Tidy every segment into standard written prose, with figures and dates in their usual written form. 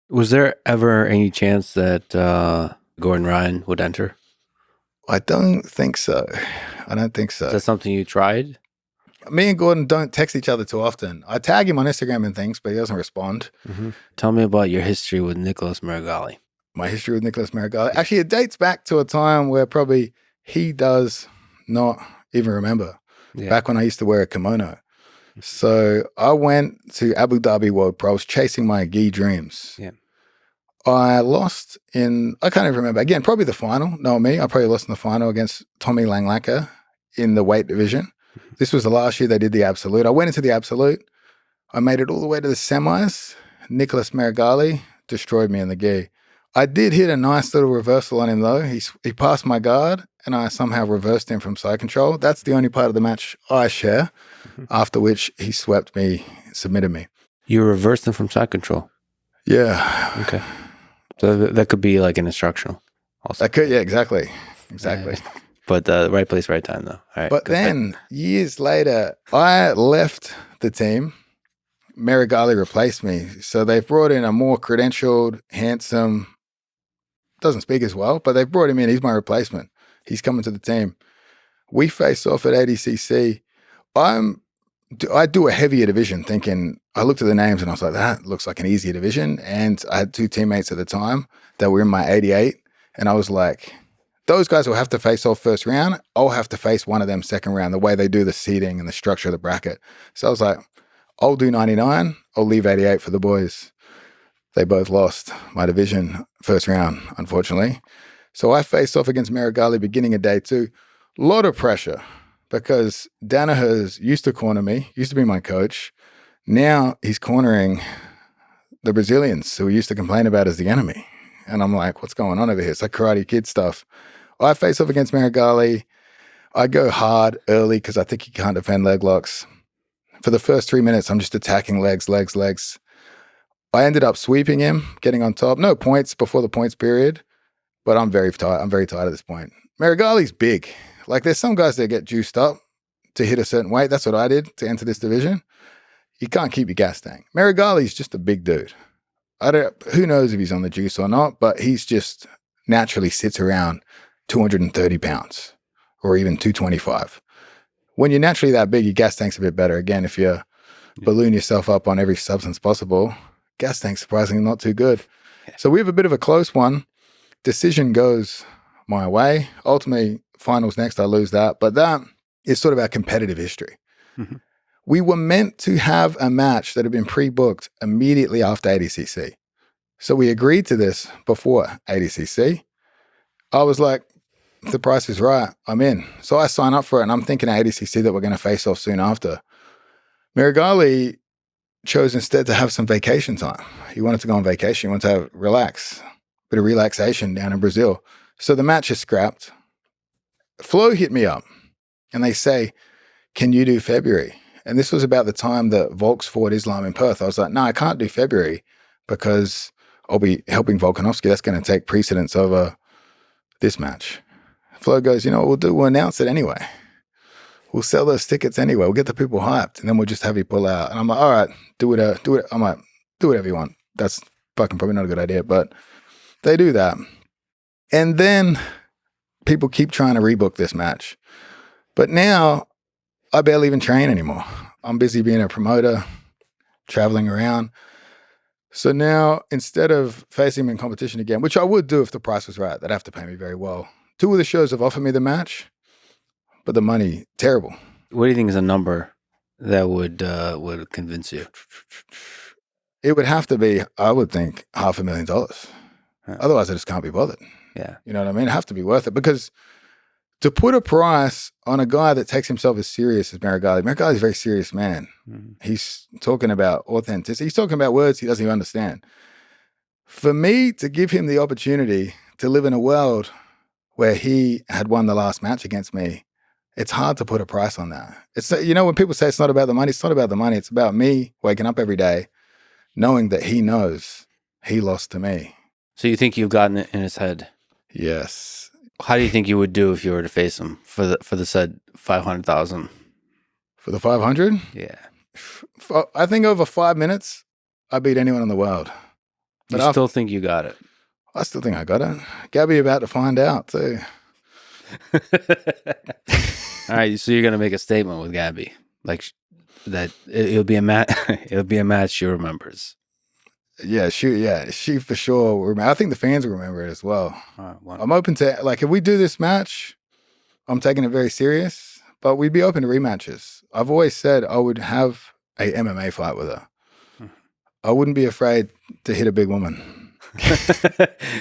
Was there ever any chance that Gordon Ryan would enter? I don't think so. I don't think so. Is that something you tried? Me and Gordon don't text each other too often. I tag him on Instagram and things, but he doesn't respond. Mm-hmm. Tell me about your history with Nicholas Meregali. My history with Nicholas Meregali. Actually, it dates back to a time where probably he does not even remember. Yeah. Back when I used to wear a kimono. So I went to Abu Dhabi World Pro. I was chasing my gi dreams. Yeah. I lost in, I can't even remember. Again, probably the final. No, me. I probably lost in the final against Tommy Langlaka in the weight division. This was the last year they did the absolute. I went into the absolute. I made it all the way to the semis. Nicholas Meregali destroyed me in the gi. I did hit a nice little reversal on him though. He passed my guard and I somehow reversed him from side control. That's the only part of the match I share, after which he swept me, submitted me. You reversed him from side control? Yeah. Okay. So that could be like an instructional also. That could, yeah, exactly. But right place, right time though. All right, but then years later, I left the team. Meregali replaced me. So they've brought in a more credentialed, handsome, doesn't speak as well, but they've brought him in. He's my replacement. He's coming to the team. We face off at ADCC. I do a heavier division thinking, I looked at the names and I was like, that looks like an easier division. And I had two teammates at the time that were in my 88. And I was like, those guys will have to face off first round. I'll have to face one of them second round, the way they do the seating and the structure of the bracket. So I was like, I'll do 99. I'll leave 88 for the boys. They both lost my division first round, unfortunately. So I faced off against Meregali beginning of day 2. A lot of pressure because Danaher's used to corner me, used to be my coach. Now he's cornering the Brazilians who we used to complain about as the enemy. And I'm like, what's going on over here? It's like Karate Kid stuff. I face off against Meregali. I go hard early because I think he can't defend leg locks. For the first 3 minutes, I'm just attacking legs. I ended up sweeping him, getting on top. No points before the points period, but I'm very tired. I'm very tired at this point. Meregali's big. Like there's some guys that get juiced up to hit a certain weight. That's what I did to enter this division. You can't keep your gas tank. Meregali's just a big dude. Who knows if he's on the juice or not, but he's just naturally sits around 230 pounds or even 225. When you're naturally that big, your gas tank's a bit better. Again, if you balloon yourself up on every substance possible, gas tank's surprisingly not too good. So we have a bit of a close one. Decision goes my way. Ultimately, finals next, I lose that. But that is sort of our competitive history. Mm-hmm. We were meant to have a match that had been pre-booked immediately after ADCC. So we agreed to this before ADCC. I was like, if the price is right, I'm in. So I sign up for it and I'm thinking at ADCC that we're going to face off soon after. Meregali chose instead to have some vacation time. He wanted to go on vacation. He wanted to relax, bit of relaxation down in Brazil. So the match is scrapped. Flow hit me up and they say, can you do February? And this was about the time that Volks fought Islam in Perth. I was like, no, I can't do February because I'll be helping Volkanovski. That's going to take precedence over this match. Flo goes, you know what we'll do? We'll announce it anyway. We'll sell those tickets anyway. We'll get the people hyped and then we'll just have you pull out. And I'm like, all right, do it. I'm like, do whatever you want. That's fucking probably not a good idea, but they do that. And then people keep trying to rebook this match. But now I barely even train anymore. I'm busy being a promoter, traveling around. So now instead of facing him in competition again, which I would do if the price was right, they'd have to pay me very well. 2 of the shows have offered me the match, but the money, terrible. What do you think is a number that would convince you? It would have to be, I would think, $500,000. Huh. Otherwise, I just can't be bothered. Yeah. You know what I mean? It'd have to be worth it because to put a price on a guy that takes himself as serious as Meregali, Meregali's a very serious man. Mm-hmm. He's talking about authenticity. He's talking about words he doesn't even understand. For me to give him the opportunity to live in a world where he had won the last match against me, it's hard to put a price on that. It's, you know, when people say it's not about the money, it's not about the money. It's about me waking up every day knowing that he knows he lost to me. So you think you've gotten it in his head? Yes. How do you think you would do if you were to face him for the said 500,000? For the 500? Yeah. I think over 5 minutes, I beat anyone in the world. You still think you got it? I still think I got it. Gabby about to find out too. All right, so you're gonna make a statement with Gabby, like that it'll be a match. It'll be a match she remembers. Yeah, she for sure will remember. I think the fans will remember it as well. Right, I'm open to, like, if we do this match, I'm taking it very serious, but we'd be open to rematches. I've always said I would have a MMA fight with her. I wouldn't be afraid to hit a big woman.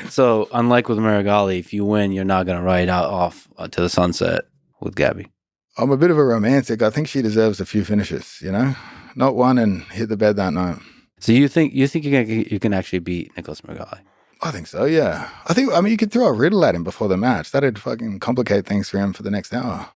So, unlike with Meregali, if you win, you're not going to ride off to the sunset with Gabby. I'm a bit of a romantic. I think she deserves a few finishes, you know? Not one and hit the bed that night. So you think you can actually beat Nicholas Meregali? I think so, yeah. I mean, you could throw a riddle at him before the match. That'd fucking complicate things for him for the next hour.